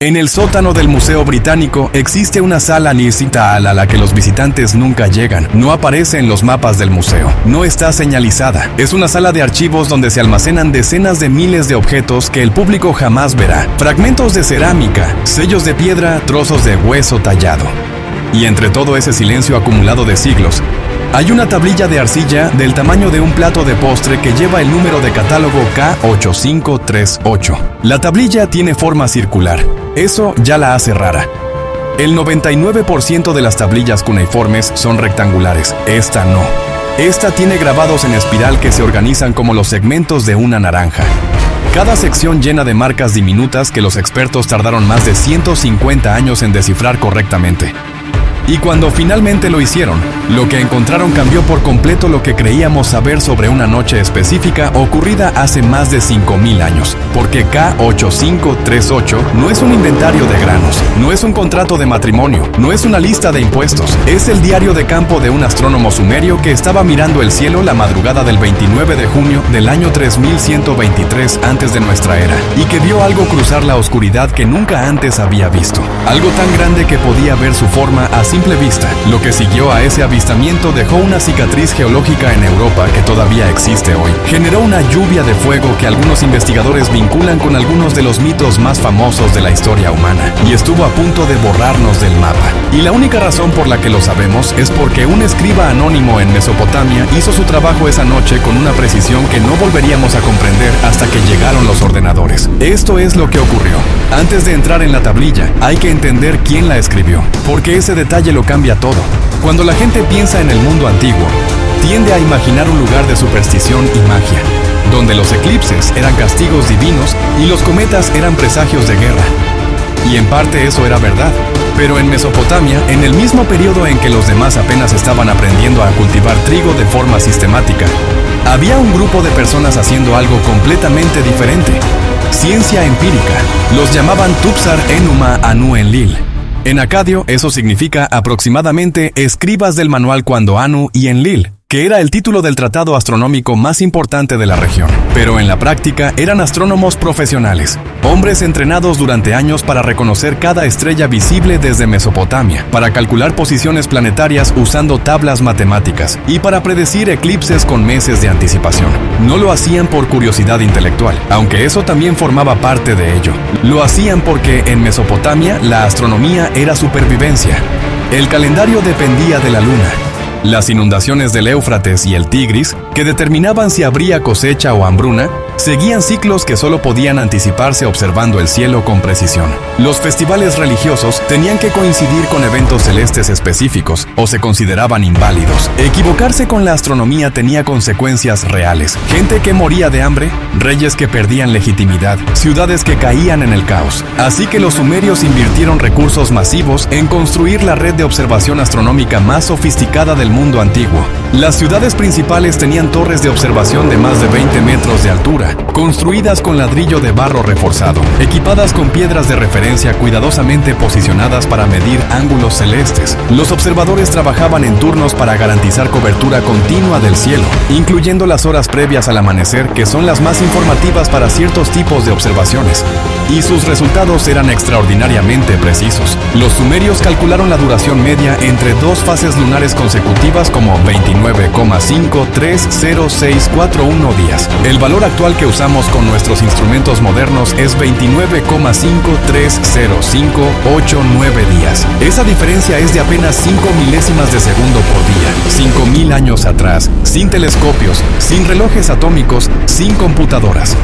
En el sótano del Museo Británico existe una sala Nirsital a la que los visitantes nunca llegan. No aparece en los mapas del museo. No está señalizada. Es una sala de archivos donde se almacenan decenas de miles de objetos que el público jamás verá. Fragmentos de cerámica, sellos de piedra, trozos de hueso tallado. Y entre todo ese silencio acumulado de siglos, hay una tablilla de arcilla del tamaño de un plato de postre que lleva el número de catálogo K8538. La tablilla tiene forma circular. Eso ya la hace rara. El 99% de las tablillas cuneiformes son rectangulares. Esta no. Esta tiene grabados en espiral que se organizan como los segmentos de una naranja. Cada sección llena de marcas diminutas que los expertos tardaron más de 150 años en descifrar correctamente. Y cuando finalmente lo hicieron, lo que encontraron cambió por completo lo que creíamos saber sobre una noche específica ocurrida hace más de 5.000 años. Porque K8538 no es un inventario de granos, no es un contrato de matrimonio, no es una lista de impuestos. Es el diario de campo de un astrónomo sumerio que estaba mirando el cielo la madrugada del 29 de junio del año 3123 antes de nuestra era, y que vio algo cruzar la oscuridad que nunca antes había visto. Algo tan grande que podía ver su forma a simple vista. Lo que siguió a ese avistamiento dejó una cicatriz geológica en Europa que todavía existe hoy. Generó una lluvia de fuego que algunos investigadores vinculan con algunos de los mitos más famosos de la historia humana, y estuvo a punto de borrarnos del mapa. Y la única razón por la que lo sabemos es porque un escriba anónimo en Mesopotamia hizo su trabajo esa noche con una precisión que no volveríamos a comprender hasta que llegaron los ordenadores. Esto es lo que ocurrió. Antes de entrar en la tablilla, hay que entender quién la escribió, porque ese detalle lo cambia todo. Cuando la gente piensa en el mundo antiguo, tiende a imaginar un lugar de superstición y magia, donde los eclipses eran castigos divinos y los cometas eran presagios de guerra. Y en parte eso era verdad. Pero en Mesopotamia, en el mismo periodo en que los demás apenas estaban aprendiendo a cultivar trigo de forma sistemática, había un grupo de personas haciendo algo completamente diferente. Ciencia empírica. Los llamaban Tupsar Enuma Anu Enlil. En acadio, eso significa aproximadamente escribas del manual cuando Anu y Enlil, que era el título del tratado astronómico más importante de la región. Pero en la práctica eran astrónomos profesionales, hombres entrenados durante años para reconocer cada estrella visible desde Mesopotamia, para calcular posiciones planetarias usando tablas matemáticas y para predecir eclipses con meses de anticipación. No lo hacían por curiosidad intelectual, aunque eso también formaba parte de ello. Lo hacían porque en Mesopotamia la astronomía era supervivencia. El calendario dependía de la luna. Las inundaciones del Éufrates y el Tigris, que determinaban si habría cosecha o hambruna, seguían ciclos que solo podían anticiparse observando el cielo con precisión. Los festivales religiosos tenían que coincidir con eventos celestes específicos o se consideraban inválidos. Equivocarse con la astronomía tenía consecuencias reales. Gente que moría de hambre, reyes que perdían legitimidad, ciudades que caían en el caos. Así que los sumerios invirtieron recursos masivos en construir la red de observación astronómica más sofisticada del mundo antiguo. Las ciudades principales tenían torres de observación de más de 20 metros de altura, construidas con ladrillo de barro reforzado, equipadas con piedras de referencia cuidadosamente posicionadas para medir ángulos celestes. Los observadores trabajaban en turnos para garantizar cobertura continua del cielo, incluyendo las horas previas al amanecer, que son las más informativas para ciertos tipos de observaciones. Y sus resultados eran extraordinariamente precisos. Los sumerios calcularon la duración media entre dos fases lunares consecutivas como 29,530641 días. El valor actual que usamos con nuestros instrumentos modernos es 29,530589 días. Esa diferencia es de apenas 5 milésimas de segundo por día. 5.000 años atrás, sin telescopios, sin relojes atómicos, sin computadoras.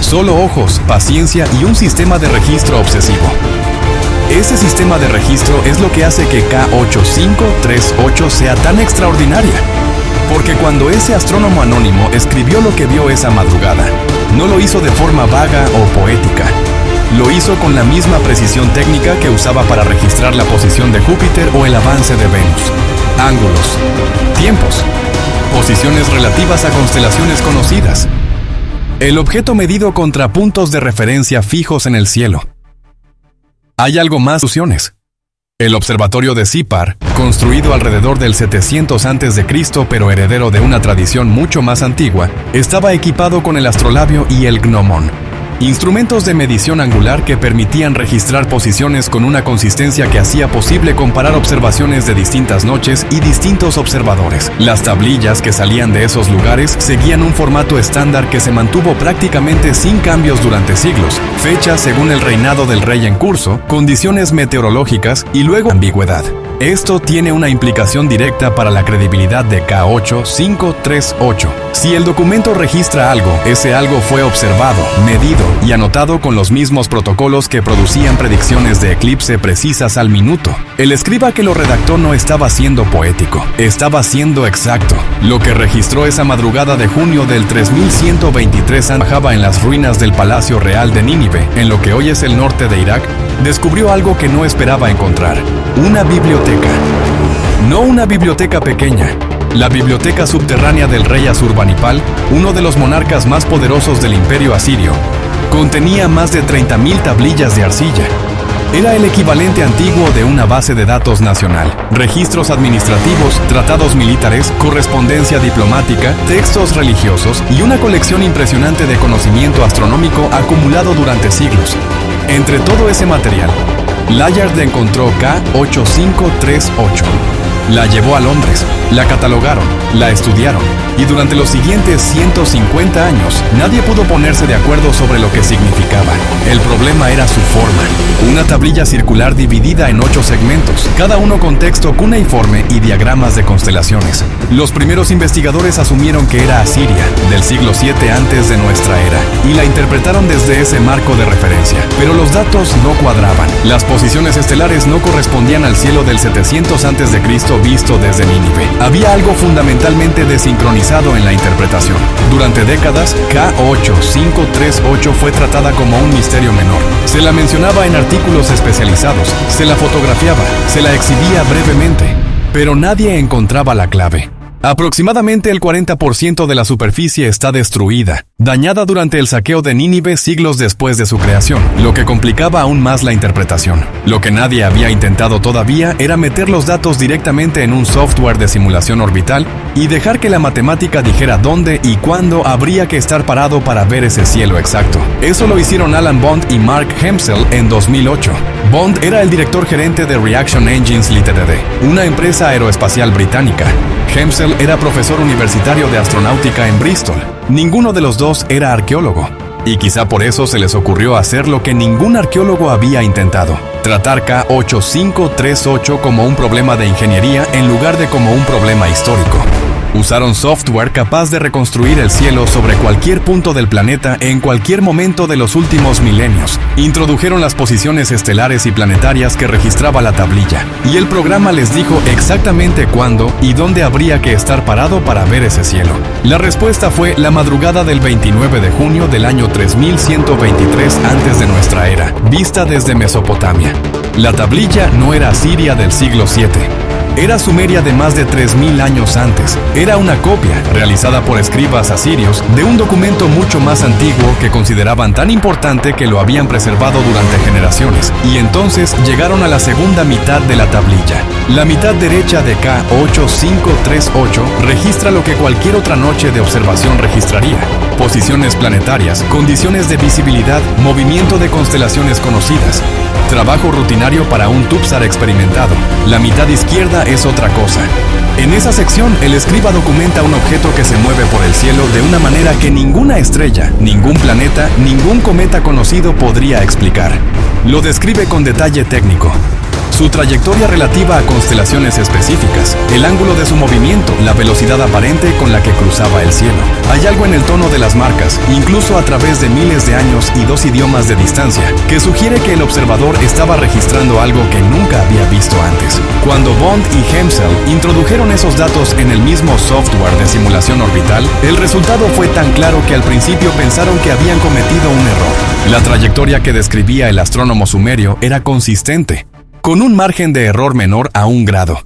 Solo ojos, paciencia y un sistema de registro obsesivo. Ese sistema de registro es lo que hace que K8538 sea tan extraordinaria. Porque cuando ese astrónomo anónimo escribió lo que vio esa madrugada, no lo hizo de forma vaga o poética. Lo hizo con la misma precisión técnica que usaba para registrar la posición de Júpiter o el avance de Venus. Ángulos, tiempos, posiciones relativas a constelaciones conocidas. El objeto medido contra puntos de referencia fijos en el cielo. Hay algo más soluciones. El observatorio de Sipar, construido alrededor del 700 a.C., pero heredero de una tradición mucho más antigua, estaba equipado con el astrolabio y el gnomón. instrumentos de medición angular que permitían registrar posiciones con una consistencia que hacía posible comparar observaciones de distintas noches y distintos observadores. Las tablillas que salían de esos lugares seguían un formato estándar que se mantuvo prácticamente sin cambios durante siglos, fechas según el reinado del rey en curso, condiciones meteorológicas y luego ambigüedad. Esto tiene una implicación directa para la credibilidad de K8538. Si el documento registra algo, ese algo fue observado, medido y anotado con los mismos protocolos que producían predicciones de eclipse precisas al minuto. El escriba que lo redactó no estaba siendo poético, estaba siendo exacto. Lo que registró esa madrugada de junio del 3123 trabajaba en las ruinas del Palacio Real de Nínive, en lo que hoy es el norte de Irak, descubrió algo que no esperaba encontrar: una biblioteca. No una biblioteca pequeña. La biblioteca subterránea del rey Asurbanipal, uno de los monarcas más poderosos del imperio asirio, contenía más de 30.000 tablillas de arcilla. Era el equivalente antiguo de una base de datos nacional. Registros administrativos, tratados militares, correspondencia diplomática, textos religiosos y una colección impresionante de conocimiento astronómico acumulado durante siglos. Entre todo ese material, Layard encontró K8538. La llevó a Londres, la catalogaron, la estudiaron, y durante los siguientes 150 años nadie pudo ponerse de acuerdo sobre lo que significaba. El problema era su forma: una tablilla circular dividida en 8 segmentos, cada uno con texto cuneiforme y diagramas de constelaciones. Los primeros investigadores asumieron que era asiria, del siglo VII antes de nuestra era, y la interpretaron desde ese marco de referencia. Pero los datos no cuadraban. Las posiciones estelares no correspondían al cielo del 700 a.C. visto desde Nínive. Había algo fundamentalmente desincronizado en la interpretación. Durante décadas, K8538 fue tratada como un misterio menor. Se la mencionaba en artículos especializados, se la fotografiaba, se la exhibía brevemente, pero nadie encontraba la clave. Aproximadamente el 40% de la superficie está destruida, dañada durante el saqueo de Nínive siglos después de su creación, lo que complicaba aún más la interpretación. Lo que nadie había intentado todavía era meter los datos directamente en un software de simulación orbital y dejar que la matemática dijera dónde y cuándo habría que estar parado para ver ese cielo exacto. Eso lo hicieron Alan Bond y Mark Hemsel en 2008. Bond era el director gerente de Reaction Engines Ltd., una empresa aeroespacial británica. Hemsel era profesor universitario de astronáutica en Bristol. Ninguno de los dos era arqueólogo. Y quizá por eso se les ocurrió hacer lo que ningún arqueólogo había intentado: tratar K8538 como un problema de ingeniería en lugar de como un problema histórico. Usaron software capaz de reconstruir el cielo sobre cualquier punto del planeta en cualquier momento de los últimos milenios. Introdujeron las posiciones estelares y planetarias que registraba la tablilla, y el programa les dijo exactamente cuándo y dónde habría que estar parado para ver ese cielo. La respuesta fue la madrugada del 29 de junio del año 3123 antes de nuestra era, vista desde Mesopotamia. La tablilla no era asiria del siglo VII. Era sumeria de más de 3.000 años antes. Era una copia, realizada por escribas asirios, de un documento mucho más antiguo que consideraban tan importante que lo habían preservado durante generaciones. Y entonces llegaron a la segunda mitad de la tablilla. La mitad derecha de K8538 registra lo que cualquier otra noche de observación registraría: posiciones planetarias, condiciones de visibilidad, movimiento de constelaciones conocidas. Trabajo rutinario para un TUPSAR experimentado. La mitad izquierda es otra cosa. En esa sección, el escriba documenta un objeto que se mueve por el cielo de una manera que ninguna estrella, ningún planeta, ningún cometa conocido podría explicar. Lo describe con detalle técnico: su trayectoria relativa a constelaciones específicas, el ángulo de su movimiento, la velocidad aparente con la que cruzaba el cielo. Hay algo en el tono de las marcas, incluso a través de miles de años y 2 idiomas de distancia, que sugiere que el observador estaba registrando algo que nunca había visto antes. Cuando Bond y Hemsel introdujeron esos datos en el mismo software de simulación orbital, el resultado fue tan claro que al principio pensaron que habían cometido un error. La trayectoria que describía el astrónomo sumerio era consistente, con un margen de error menor a 1 grado.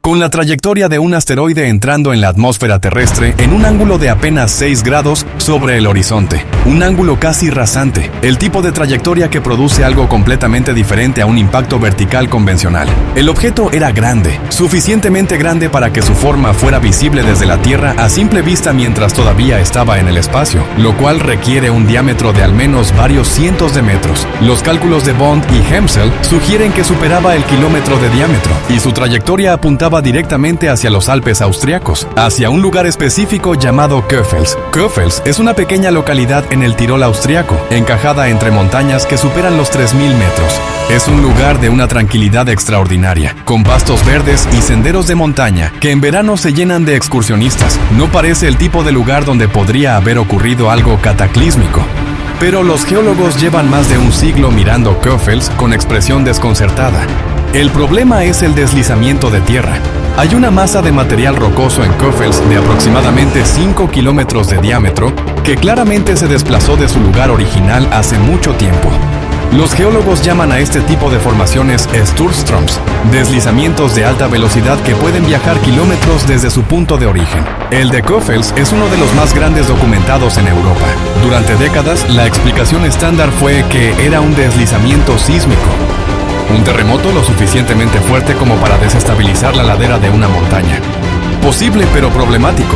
con la trayectoria de un asteroide entrando en la atmósfera terrestre en un ángulo de apenas 6 grados sobre el horizonte, un ángulo casi rasante, el tipo de trayectoria que produce algo completamente diferente a un impacto vertical convencional. El objeto era grande, suficientemente grande para que su forma fuera visible desde la Tierra a simple vista mientras todavía estaba en el espacio, lo cual requiere un diámetro de al menos varios cientos de metros. Los cálculos de Bond y Hemsel sugieren que superaba el kilómetro de diámetro, y su trayectoria apuntaba directamente hacia los Alpes austriacos, hacia un lugar específico llamado Köfels. Köfels es una pequeña localidad en el Tirol austriaco, encajada entre montañas que superan los 3000 metros. Es un lugar de una tranquilidad extraordinaria, con pastos verdes y senderos de montaña que en verano se llenan de excursionistas. No parece el tipo de lugar donde podría haber ocurrido algo cataclísmico. Pero los geólogos llevan más de un siglo mirando Köfels con expresión desconcertada. El problema es el deslizamiento de tierra. Hay una masa de material rocoso en Köfels de aproximadamente 5 kilómetros de diámetro que claramente se desplazó de su lugar original hace mucho tiempo. Los geólogos llaman a este tipo de formaciones Sturzstroms, deslizamientos de alta velocidad que pueden viajar kilómetros desde su punto de origen. El de Köfels es uno de los más grandes documentados en Europa. Durante décadas, la explicación estándar fue que era un deslizamiento sísmico. Un terremoto lo suficientemente fuerte como para desestabilizar la ladera de una montaña. Posible pero problemático.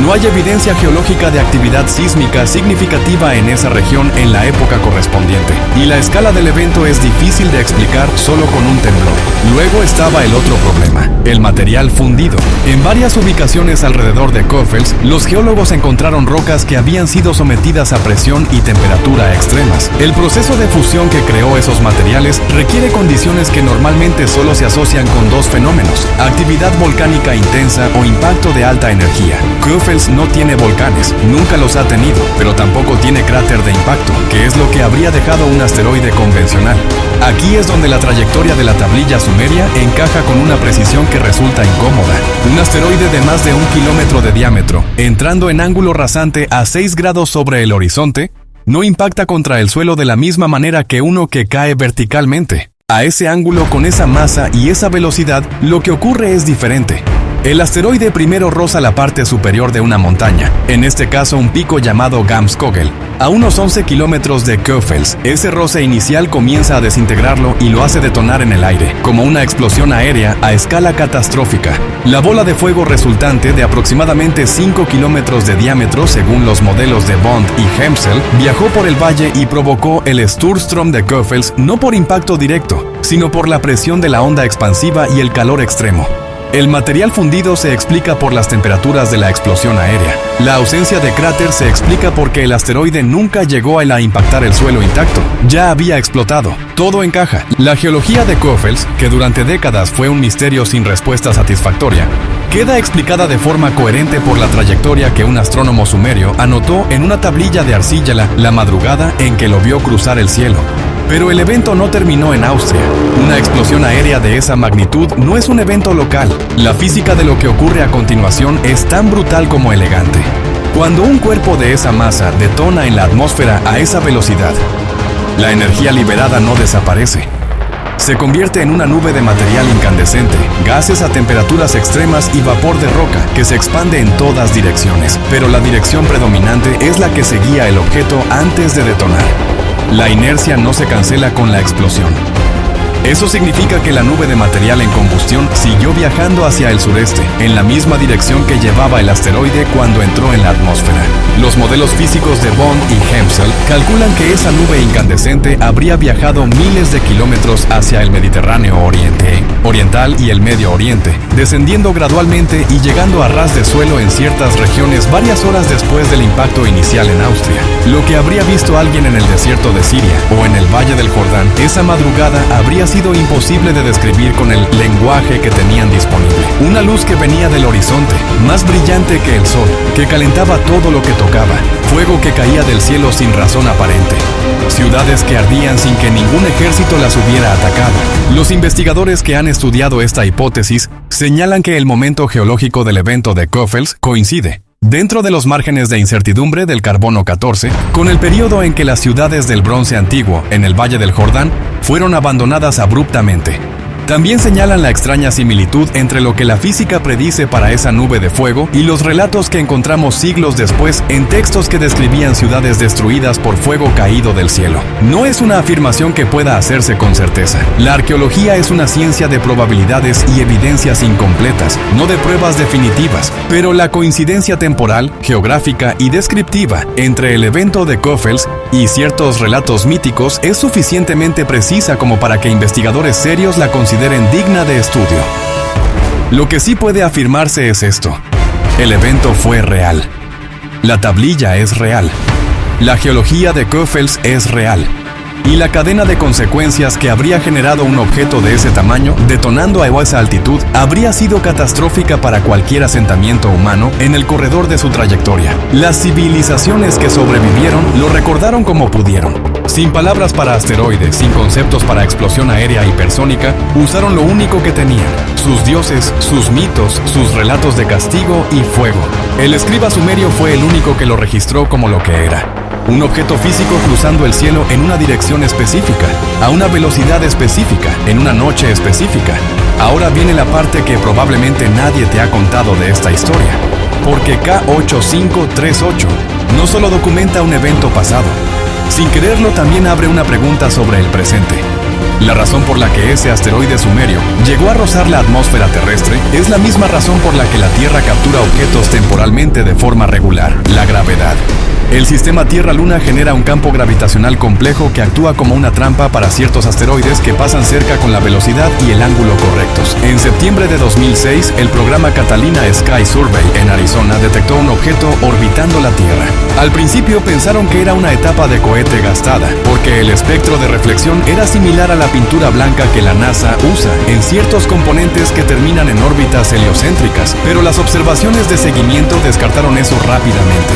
No hay evidencia geológica de actividad sísmica significativa en esa región en la época correspondiente, y la escala del evento es difícil de explicar solo con un temblor. Luego estaba el otro problema, el material fundido. En varias ubicaciones alrededor de Köfels, los geólogos encontraron rocas que habían sido sometidas a presión y temperatura extremas. El proceso de fusión que creó esos materiales requiere condiciones que normalmente solo se asocian con dos fenómenos: actividad volcánica intensa o impacto de alta energía. Köfels no tiene volcanes, nunca los ha tenido, pero tampoco tiene cráter de impacto, que es lo que habría dejado un asteroide convencional. Aquí es donde la trayectoria de la tablilla sumeria encaja con una precisión que resulta incómoda. Un asteroide de más de 1 kilómetro de diámetro, entrando en ángulo rasante a 6 grados sobre el horizonte, no impacta contra el suelo de la misma manera que uno que cae verticalmente. A ese ángulo, con esa masa y esa velocidad, lo que ocurre es diferente. El asteroide primero roza la parte superior de una montaña, en este caso un pico llamado Gamskogel, a unos 11 kilómetros de Köfels. Ese roce inicial comienza a desintegrarlo y lo hace detonar en el aire, como una explosión aérea a escala catastrófica. La bola de fuego resultante, de aproximadamente 5 kilómetros de diámetro según los modelos de Bond y Hemsel, viajó por el valle y provocó el Sturzstrom de Köfels no por impacto directo, sino por la presión de la onda expansiva y el calor extremo. El material fundido se explica por las temperaturas de la explosión aérea. La ausencia de cráter se explica porque el asteroide nunca llegó a impactar el suelo intacto. Ya había explotado. Todo encaja. La geología de Köfels, que durante décadas fue un misterio sin respuesta satisfactoria, queda explicada de forma coherente por la trayectoria que un astrónomo sumerio anotó en una tablilla de arcilla la madrugada en que lo vio cruzar el cielo. Pero el evento no terminó en Austria. Una explosión aérea de esa magnitud no es un evento local. La física de lo que ocurre a continuación es tan brutal como elegante. Cuando un cuerpo de esa masa detona en la atmósfera a esa velocidad, la energía liberada no desaparece. Se convierte en una nube de material incandescente, gases a temperaturas extremas y vapor de roca que se expande en todas direcciones. Pero la dirección predominante es la que seguía el objeto antes de detonar. La inercia no se cancela con la explosión. Eso significa que la nube de material en combustión siguió viajando hacia el sureste, en la misma dirección que llevaba el asteroide cuando entró en la atmósfera. Los modelos físicos de Bond y Hemsel calculan que esa nube incandescente habría viajado miles de kilómetros hacia el Mediterráneo oriental y el Medio Oriente, descendiendo gradualmente y llegando a ras de suelo en ciertas regiones varias horas después del impacto inicial en Austria. Lo que habría visto alguien en el desierto de Siria o en el Valle del Jordán esa madrugada habría sido imposible de describir con el lenguaje que tenían disponible. Una luz que venía del horizonte, más brillante que el sol, que calentaba todo lo que tocaba. Fuego que caía del cielo sin razón aparente. Ciudades que ardían sin que ningún ejército las hubiera atacado. Los investigadores que han estudiado esta hipótesis señalan que el momento geológico del evento de Köfels coincide, dentro de los márgenes de incertidumbre del carbono 14, con el periodo en que las ciudades del Bronce Antiguo, en el Valle del Jordán, fueron abandonadas abruptamente. También señalan la extraña similitud entre lo que la física predice para esa nube de fuego y los relatos que encontramos siglos después en textos que describían ciudades destruidas por fuego caído del cielo. No es una afirmación que pueda hacerse con certeza. La arqueología es una ciencia de probabilidades y evidencias incompletas, no de pruebas definitivas, pero la coincidencia temporal, geográfica y descriptiva entre el evento de Coffels y ciertos relatos míticos es suficientemente precisa como para que investigadores serios la consideren digna de estudio. Lo que sí puede afirmarse es esto: el evento fue real. La tablilla es real. La geología de Coffels es real. Y la cadena de consecuencias que habría generado un objeto de ese tamaño, detonando a esa altitud, habría sido catastrófica para cualquier asentamiento humano en el corredor de su trayectoria. Las civilizaciones que sobrevivieron lo recordaron como pudieron. Sin palabras para asteroides, sin conceptos para explosión aérea hipersónica, usaron lo único que tenían: sus dioses, sus mitos, sus relatos de castigo y fuego. El escriba sumerio fue el único que lo registró como lo que era: un objeto físico cruzando el cielo en una dirección específica, a una velocidad específica, en una noche específica. Ahora viene la parte que probablemente nadie te ha contado de esta historia, porque K8538 no solo documenta un evento pasado, sin quererlo también abre una pregunta sobre el presente. La razón por la que ese asteroide sumerio llegó a rozar la atmósfera terrestre es la misma razón por la que la Tierra captura objetos temporalmente de forma regular: la gravedad. El sistema Tierra-Luna genera un campo gravitacional complejo que actúa como una trampa para ciertos asteroides que pasan cerca con la velocidad y el ángulo correctos. En septiembre de 2006, el programa Catalina Sky Survey en Arizona detectó un objeto orbitando la Tierra. Al principio pensaron que era una etapa de cohete gastada, porque el espectro de reflexión era similar a la pintura blanca que la NASA usa en ciertos componentes que terminan en órbitas heliocéntricas, pero las observaciones de seguimiento descartaron eso rápidamente.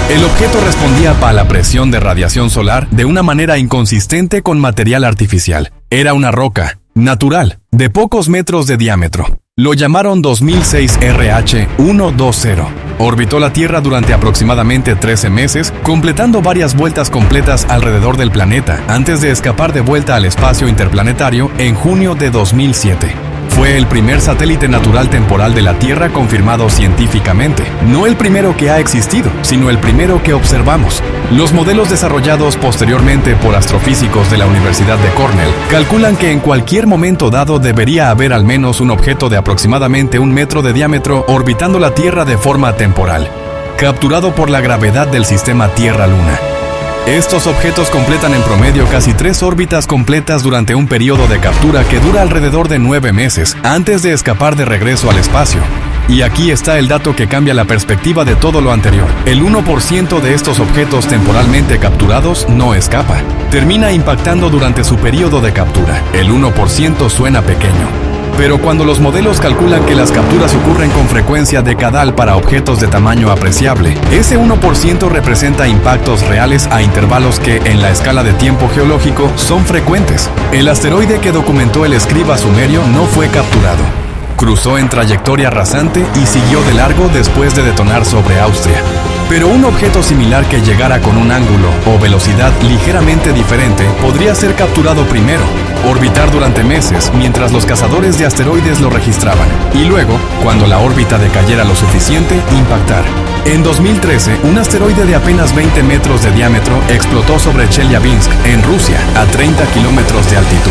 El objeto respondía a la presión de radiación solar de una manera inconsistente con material artificial. Era una roca natural, de pocos metros de diámetro. Lo llamaron 2006 RH120. Orbitó la Tierra durante aproximadamente 13 meses, completando varias vueltas completas alrededor del planeta, antes de escapar de vuelta al espacio interplanetario en junio de 2007. Fue el primer satélite natural temporal de la Tierra confirmado científicamente. No el primero que ha existido, sino el primero que observamos. Los modelos desarrollados posteriormente por astrofísicos de la Universidad de Cornell calculan que en cualquier momento dado debería haber al menos un objeto de aproximadamente 1 metro de diámetro orbitando la Tierra de forma temporal, capturado por la gravedad del sistema Tierra-Luna. Estos objetos completan en promedio casi 3 órbitas completas durante un periodo de captura que dura alrededor de 9 meses antes de escapar de regreso al espacio. Y aquí está el dato que cambia la perspectiva de todo lo anterior. El 1% de estos objetos temporalmente capturados no escapa. Termina impactando durante su periodo de captura. El 1% suena pequeño. Pero cuando los modelos calculan que las capturas ocurren con frecuencia decadal para objetos de tamaño apreciable, ese 1% representa impactos reales a intervalos que, en la escala de tiempo geológico, son frecuentes. El asteroide que documentó el escriba sumerio no fue capturado. Cruzó en trayectoria rasante y siguió de largo después de detonar sobre Austria. Pero un objeto similar que llegara con un ángulo o velocidad ligeramente diferente podría ser capturado primero, orbitar durante meses mientras los cazadores de asteroides lo registraban, y luego, cuando la órbita decayera lo suficiente, impactar. En 2013, un asteroide de apenas 20 metros de diámetro explotó sobre Chelyabinsk, en Rusia, a 30 kilómetros de altitud.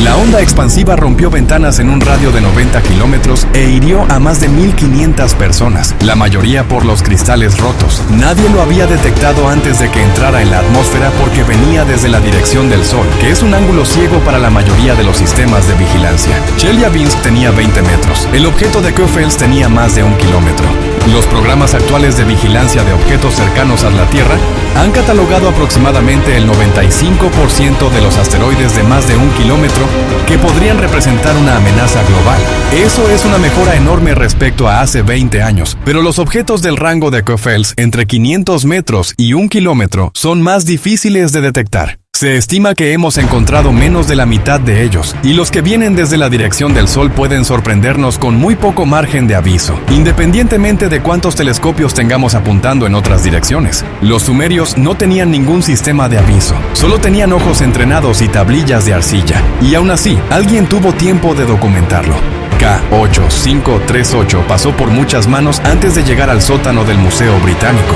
La onda expansiva rompió ventanas en un radio de 90 kilómetros e hirió a más de 1.500 personas, la mayoría por los cristales rotos. Nadie lo había detectado antes de que entrara en la atmósfera porque venía desde la dirección del Sol, que es un ángulo ciego para la mayoría de los sistemas de vigilancia. Chelyabinsk tenía 20 metros. El objeto de Coffels tenía más de 1 kilómetro. Los programas actuales de vigilancia de objetos cercanos a la Tierra han catalogado aproximadamente el 95% de los asteroides de más de 1 kilómetro que podrían representar una amenaza global. Eso es una mejora enorme respecto a hace 20 años, pero los objetos del rango de Coffels entre 500 metros y 1 kilómetro son más difíciles de detectar. Se estima que hemos encontrado menos de la mitad de ellos, y los que vienen desde la dirección del Sol pueden sorprendernos con muy poco margen de aviso, independientemente de cuántos telescopios tengamos apuntando en otras direcciones. Los sumerios no tenían ningún sistema de aviso, solo tenían ojos entrenados y tablillas de arcilla, y aún así, alguien tuvo tiempo de documentarlo. K8538 pasó por muchas manos antes de llegar al sótano del Museo Británico.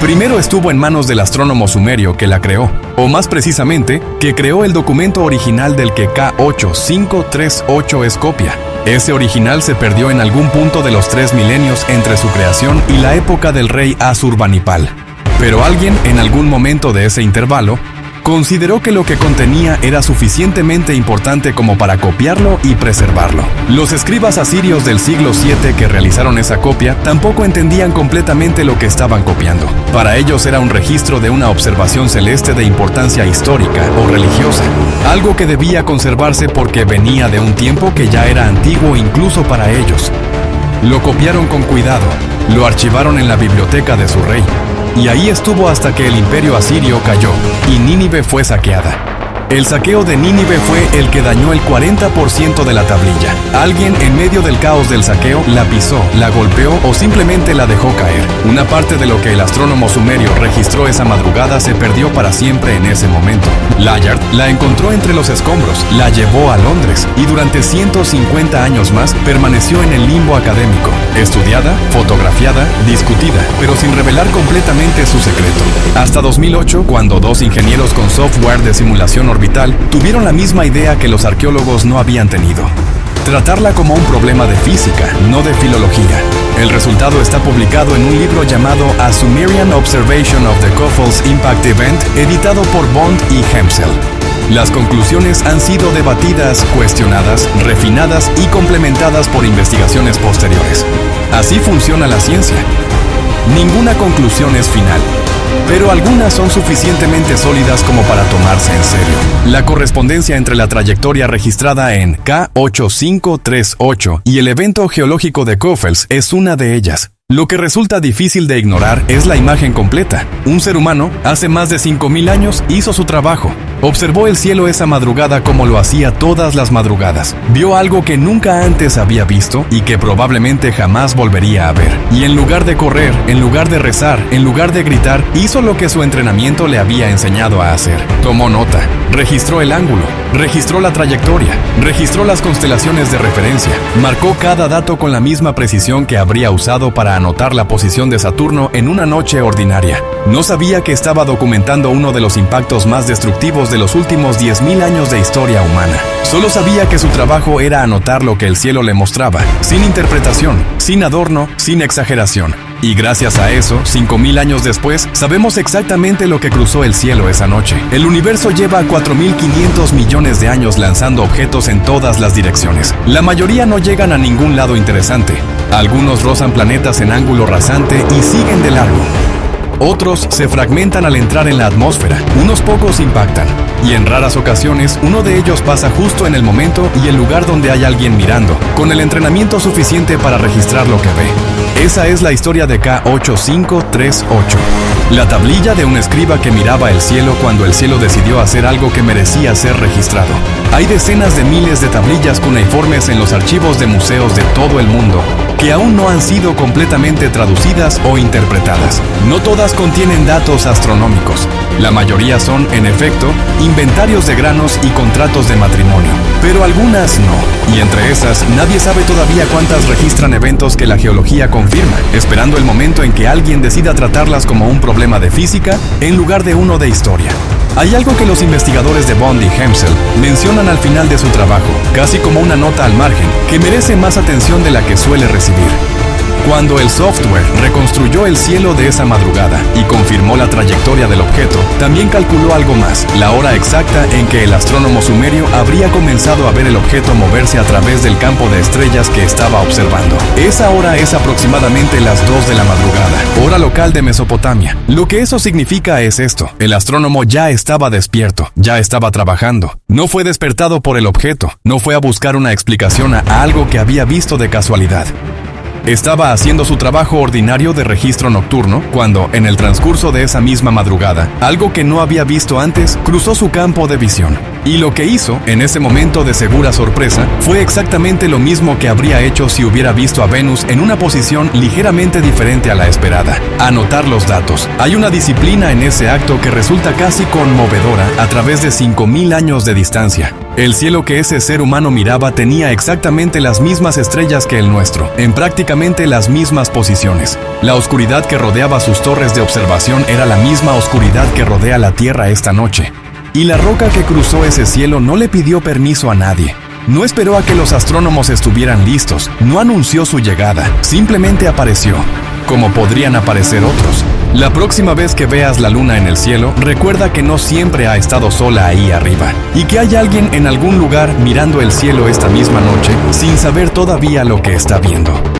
Primero estuvo en manos del astrónomo sumerio que la creó, o más precisamente, que creó el documento original del que K8538 es copia. Ese original se perdió en algún punto de los 3 milenios entre su creación y la época del rey Asurbanipal. Pero alguien, en algún momento de ese intervalo, consideró que lo que contenía era suficientemente importante como para copiarlo y preservarlo. Los escribas asirios del siglo VII que realizaron esa copia tampoco entendían completamente lo que estaban copiando. Para ellos era un registro de una observación celeste de importancia histórica o religiosa, algo que debía conservarse porque venía de un tiempo que ya era antiguo incluso para ellos. Lo copiaron con cuidado, lo archivaron en la biblioteca de su rey, y ahí estuvo hasta que el imperio asirio cayó y Nínive fue saqueada. El saqueo de Nínive fue el que dañó el 40% de la tablilla. Alguien en medio del caos del saqueo la pisó, la golpeó o simplemente la dejó caer. Una parte de lo que el astrónomo sumerio registró esa madrugada se perdió para siempre en ese momento. Layard la encontró entre los escombros, la llevó a Londres y durante 150 años más permaneció en el limbo académico, estudiada, fotografiada, discutida, pero sin revelar completamente su secreto. Hasta 2008, cuando dos ingenieros con software de simulación orbital tuvieron la misma idea que los arqueólogos no habían tenido: tratarla como un problema de física, no de filología. El resultado está publicado en un libro llamado A Sumerian Observation of the Kofels Impact Event, editado por Bond y Hempsel. Las conclusiones han sido debatidas, cuestionadas, refinadas y complementadas por investigaciones posteriores. Así funciona la ciencia. Ninguna conclusión es final, pero algunas son suficientemente sólidas como para tomarse en serio. La correspondencia entre la trayectoria registrada en K8538 y el evento geológico de Kofels es una de ellas. Lo que resulta difícil de ignorar es la imagen completa. Un ser humano, hace más de 5000 años, hizo su trabajo. Observó el cielo esa madrugada como lo hacía todas las madrugadas. Vio algo que nunca antes había visto y que probablemente jamás volvería a ver. Y en lugar de correr, en lugar de rezar, en lugar de gritar, hizo lo que su entrenamiento le había enseñado a hacer. Tomó nota, registró el ángulo, registró la trayectoria, registró las constelaciones de referencia, marcó cada dato con la misma precisión que habría usado para anotar la posición de Saturno en una noche ordinaria. No sabía que estaba documentando uno de los impactos más destructivos de los últimos 10.000 años de historia humana. Solo sabía que su trabajo era anotar lo que el cielo le mostraba, sin interpretación, sin adorno, sin exageración. Y gracias a eso, 5000 años después, sabemos exactamente lo que cruzó el cielo esa noche. El universo lleva 4500 millones de años lanzando objetos en todas las direcciones. La mayoría no llegan a ningún lado interesante. Algunos rozan planetas en ángulo rasante y siguen de largo. Otros se fragmentan al entrar en la atmósfera, unos pocos impactan, y en raras ocasiones uno de ellos pasa justo en el momento y el lugar donde hay alguien mirando, con el entrenamiento suficiente para registrar lo que ve. Esa es la historia de K8538, la tablilla de un escriba que miraba el cielo cuando el cielo decidió hacer algo que merecía ser registrado. Hay decenas de miles de tablillas cuneiformes en los archivos de museos de todo el mundo, que aún no han sido completamente traducidas o interpretadas. No todas contienen datos astronómicos. La mayoría son, en efecto, inventarios de granos y contratos de matrimonio. Pero algunas no. Y entre esas, nadie sabe todavía cuántas registran eventos que la geología confirma, esperando el momento en que alguien decida tratarlas como un problema de física en lugar de uno de historia. Hay algo que los investigadores de Bond y Hempsel mencionan al final de su trabajo, casi como una nota al margen, que merece más atención de la que suele recibir. Cuando el software reconstruyó el cielo de esa madrugada y confirmó la trayectoria del objeto, también calculó algo más, la hora exacta en que el astrónomo sumerio habría comenzado a ver el objeto moverse a través del campo de estrellas que estaba observando. Esa hora es aproximadamente las 2 de la madrugada, hora local de Mesopotamia. Lo que eso significa es esto: el astrónomo ya estaba despierto, ya estaba trabajando. No fue despertado por el objeto, no fue a buscar una explicación a algo que había visto de casualidad. Estaba haciendo su trabajo ordinario de registro nocturno cuando, en el transcurso de esa misma madrugada, algo que no había visto antes cruzó su campo de visión. Y lo que hizo, en ese momento de segura sorpresa, fue exactamente lo mismo que habría hecho si hubiera visto a Venus en una posición ligeramente diferente a la esperada: anotar los datos. Hay una disciplina en ese acto que resulta casi conmovedora a través de 5000 años de distancia. El cielo que ese ser humano miraba tenía exactamente las mismas estrellas que el nuestro, en prácticamente las mismas posiciones. La oscuridad que rodeaba sus torres de observación era la misma oscuridad que rodea la Tierra esta noche. Y la roca que cruzó ese cielo no le pidió permiso a nadie. No esperó a que los astrónomos estuvieran listos, no anunció su llegada, simplemente apareció, como podrían aparecer otros. La próxima vez que veas la luna en el cielo, recuerda que no siempre ha estado sola ahí arriba, y que hay alguien en algún lugar mirando el cielo esta misma noche sin saber todavía lo que está viendo.